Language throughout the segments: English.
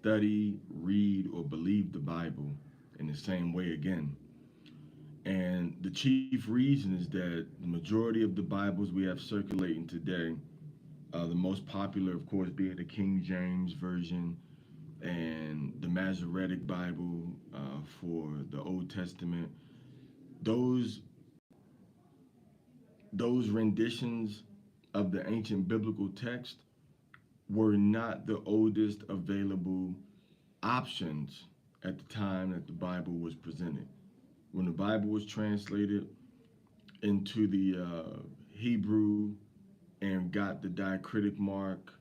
study, read, or believe the Bible in the same way again. And the chief reason is that the majority of the Bibles we have circulating today, the most popular, of course, being the King James Version and the Masoretic Bible for the Old Testament, those those renditions of the ancient biblical text were not the oldest available options at the time that the Bible was presented. When the Bible was translated into the Hebrew and got the diacritic mark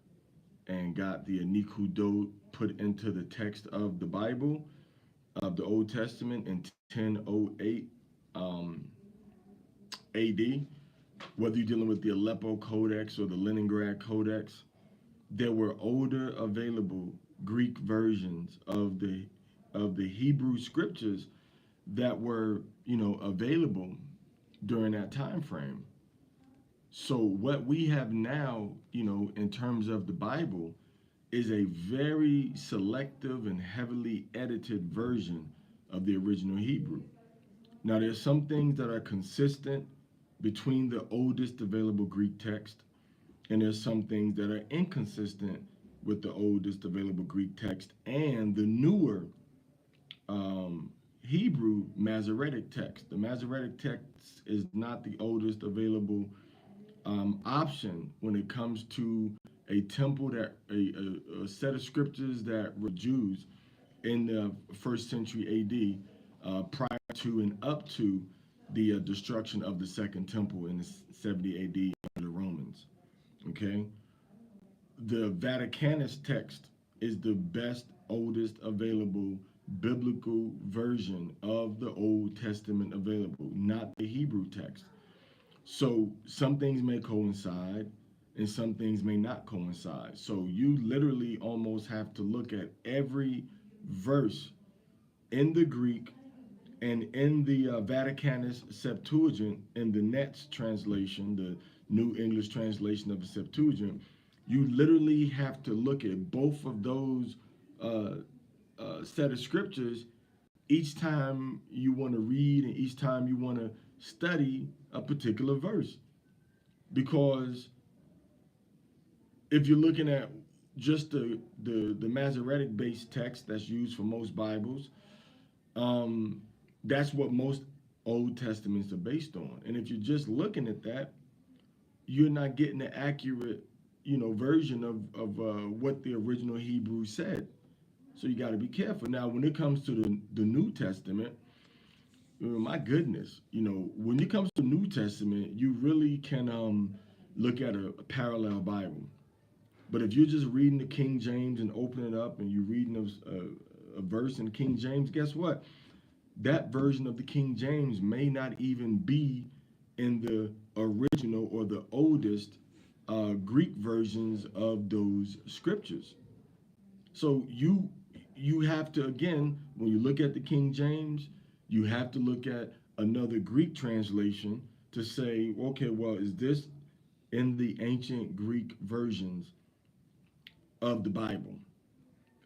and got the Nikudot put into the text of the Bible, of the Old Testament in 1008 um, AD, whether you're dealing with the Aleppo Codex or the Leningrad Codex, there were older available Greek versions of the Hebrew scriptures that were, available during that time frame. So what we have now, in terms of the Bible, is a very selective and heavily edited version of the original Hebrew. Now, there's some things that are consistent between the oldest available Greek text, and there's some things that are inconsistent with the oldest available Greek text and the newer Hebrew Masoretic text. The Masoretic text is not the oldest available option when it comes to a temple that a set of scriptures that were Jews in the first century AD, prior to and up to the destruction of the Second Temple in the 70 AD under the Romans. Okay, the Vaticanus text is the best, oldest available biblical version of the Old Testament available, not the Hebrew text. So some things may coincide and some things may not coincide. So you literally almost have to look at every verse in the Greek and in the Vaticanus Septuagint, in the NETS translation, the New English translation of the Septuagint. You literally have to look at both of those uh, set of scriptures each time you want to read and each time you want to study a particular verse. Because if you're looking at just the Masoretic based text that's used for most Bibles, um, that's what most Old Testaments are based on. And if you're just looking at that, you're not getting the accurate, version of what the original Hebrew said. So you got to be careful. Now, when it comes to the New Testament, my goodness, when it comes to New Testament, you really can look at a parallel Bible. But if you're just reading the King James and open it up and you're reading a verse in King James, guess what? That version of the King James may not even be in the original or the oldest Greek versions of those scriptures. So you have to, again, when you look at the King James, you have to look at another Greek translation to say, okay, well, is this in the ancient Greek versions of the Bible?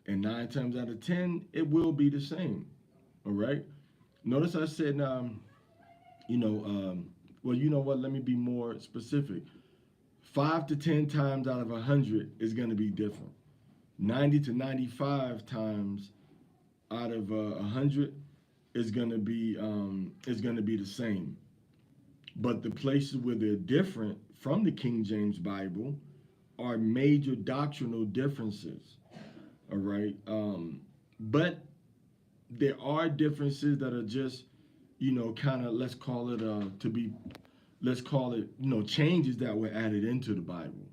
And 9 times out of 10, it will be the same. All right. Notice I said, you know, well, you know what? Let me be more specific. 5 to 10 times out of 100 is going to be different. 90 to 95 times out of 100 is going to be the same. But the places where they're different from the King James Bible are major doctrinal differences. All right. But there are differences that are just, kind of, let's call it, changes that were added into the Bible.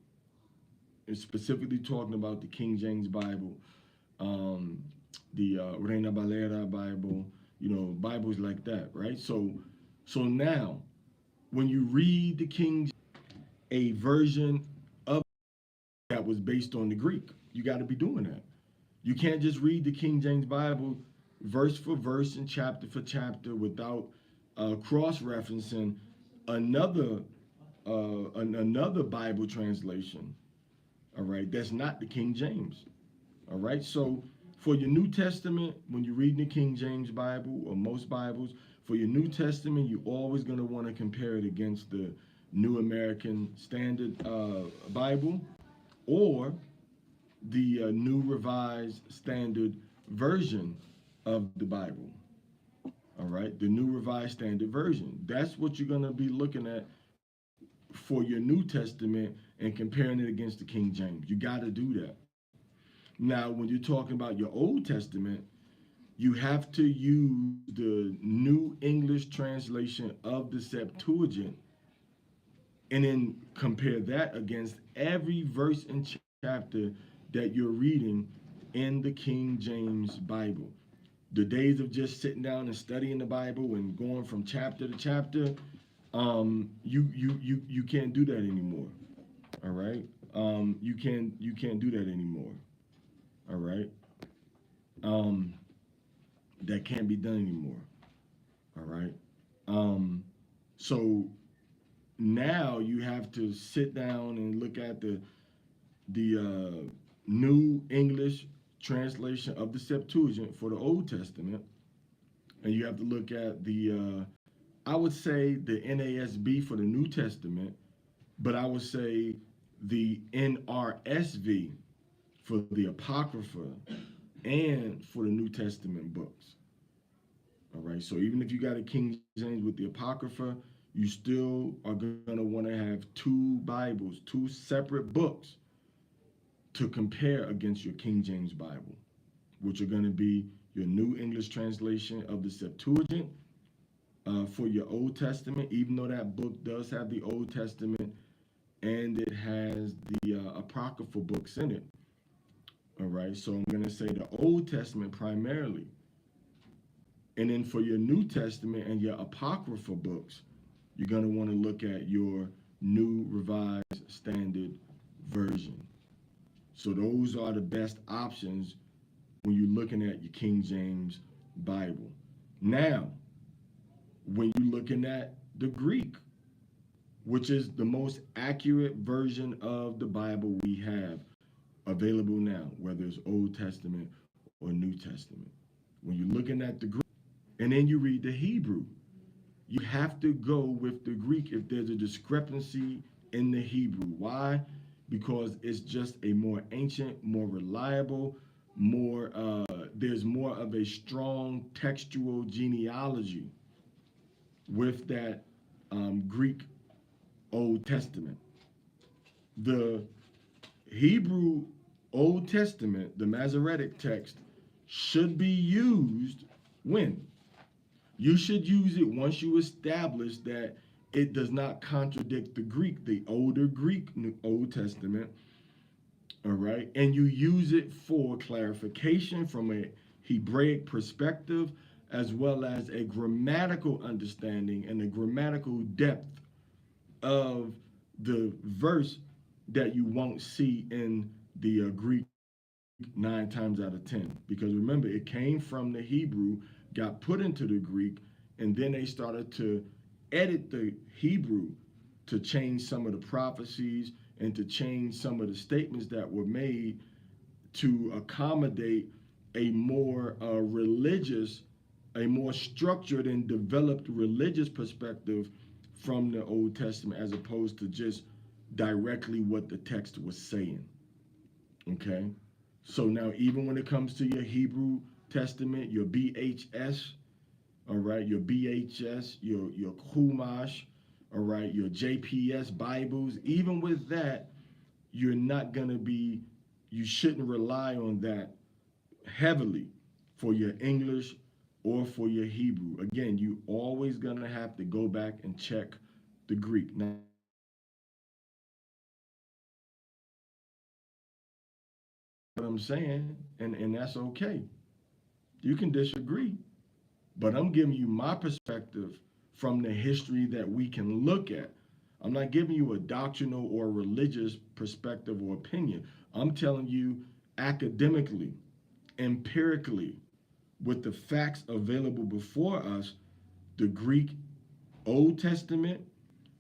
And specifically talking about the King James Bible, the Reina Valera Bible, Bibles like that, right? So now, when you read the King, a version of that was based on the Greek, you got to be doing that. You can't just read the King James Bible verse for verse and chapter for chapter without cross-referencing another another Bible translation. All right, that's not the King James. All right, so For your New Testament, when you're reading the King James Bible or most Bibles, for your New Testament, you're always going to want to compare it against the New American Standard Bible or the New Revised Standard Version of the Bible. All right, the New Revised Standard Version. That's what you're going to be looking at for your New Testament and comparing it against the King James. You got to do that. Now, when you're talking about your Old Testament, you have to use the New English translation of the Septuagint and then compare that against every verse and chapter that you're reading in the King James Bible. The days of just sitting down and studying the Bible and going from chapter to chapter, you can't do that anymore. All right, you can't do that anymore. All right, that can't be done anymore. All right, so now you have to sit down and look at the New English translation of the Septuagint for the Old Testament, and you have to look at the I would say the NASB for the New Testament, but I would say the NRSV for the Apocrypha and for the New Testament books. All right, so even if you got a King James with the Apocrypha, you still are going to want to have two Bibles, two separate books to compare against your King James Bible, which are going to be your New English translation of the Septuagint for your Old Testament, even though that book does have the Old Testament and it has the Apocryphal books in it. All right, so I'm going to say the Old Testament primarily. And then for your New Testament and your Apocryphal books, you're going to want to look at your New Revised Standard Version. So those are the best options when you're looking at your King James Bible. Now, when you're looking at the Greek, which is the most accurate version of the Bible we have available now, whether it's Old Testament or New Testament. When you're looking at the Greek, and then you read the Hebrew, you have to go with the Greek if there's a discrepancy in the Hebrew. Why? Because it's just a more ancient, more reliable, there's more of a strong textual genealogy with that Greek Old Testament. The Hebrew Old Testament, the Masoretic text, should be used when? You should use it once you establish that it does not contradict the Greek, the older Greek Old Testament, all right? And you use it for clarification from a Hebraic perspective, as well as a grammatical understanding and a grammatical depth of the verse that you won't see in the Greek 9 times out of 10. Because remember, it came from the Hebrew, got put into the Greek, and then they started to edit the Hebrew to change some of the prophecies and to change some of the statements that were made to accommodate a more religious, a more structured and developed religious perspective from the Old Testament, as opposed to just directly what the text was saying. Okay? So now, even when it comes to your Hebrew Testament, your BHS, all right, your BHS, your Chumash, all right, your JPS Bibles, even with that, you're not going to be, you shouldn't rely on that heavily for your English or for your Hebrew. Again, you always going to have to go back and check the Greek. Now, what I'm saying, and that's okay. You can disagree, but I'm giving you my perspective from the history that we can look at. I'm not giving you a doctrinal or religious perspective or opinion. I'm telling you academically, empirically, with the facts available before us, the Greek Old Testament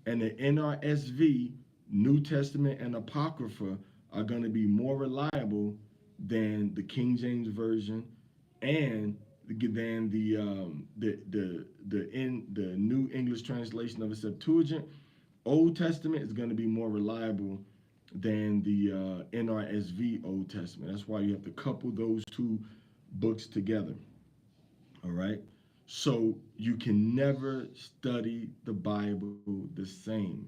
and the NRSV, New Testament and Apocrypha, are going to be more reliable than the King James version, and than the New English translation of the Septuagint. Old Testament is going to be more reliable than the NRSV Old Testament. That's why you have to couple those two books together. All right. So you can never study the Bible the same.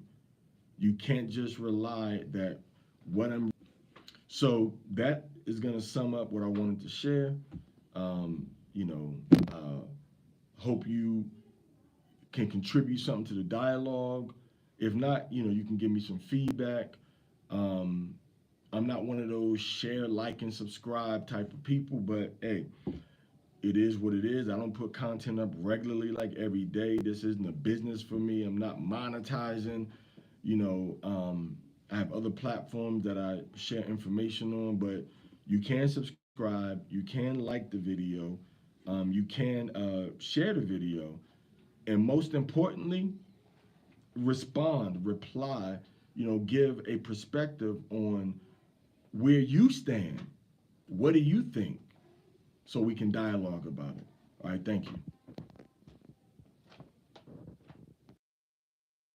You can't just rely that what I'm. So that is going to sum up what I wanted to share. Um, you know, hope you can contribute something to the dialogue. If not, you can give me some feedback. Um, I'm not one of those share, like, and subscribe type of people, but hey, it is what it is. I don't put content up regularly, like every day. This isn't a business for me. I'm not monetizing. You know, I have other platforms that I share information on, but you can subscribe. You can like the video. You can share the video. And most importantly, respond, reply, give a perspective on where you stand. What do you think? So we can dialogue about it. All right, thank you.